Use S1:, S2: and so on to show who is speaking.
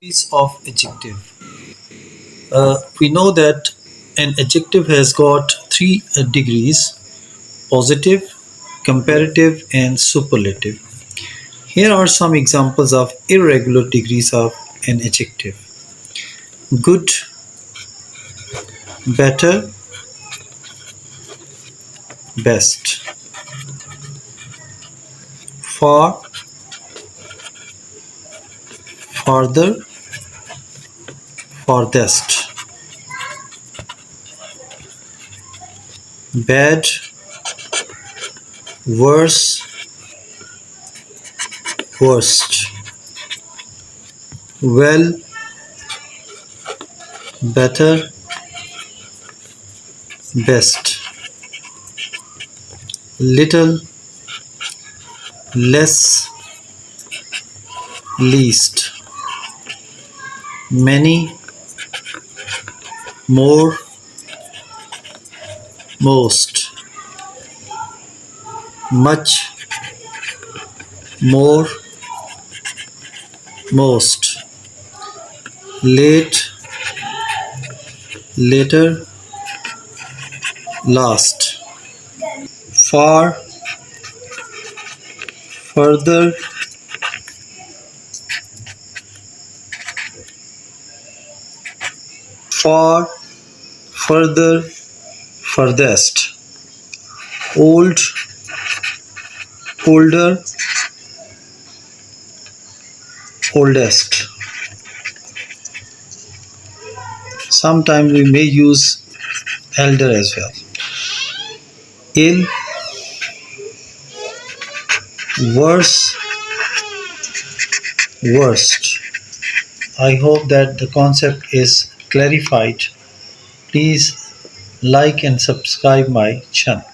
S1: Degrees of adjective. We know that an adjective has got three degrees: positive, comparative, and superlative. Here are some examples of irregular degrees of an adjective: good, better, best, far, farther, farthest, bad, worse, worst, well, better, best, little, less, least, many, more, most, much, more, most, late, later, last, far, further, far, further, furthest, old, older, oldest. Sometimes we may use elder as well. Ill, worse, worst. I hope that the concept is clarified. Please like and subscribe my channel.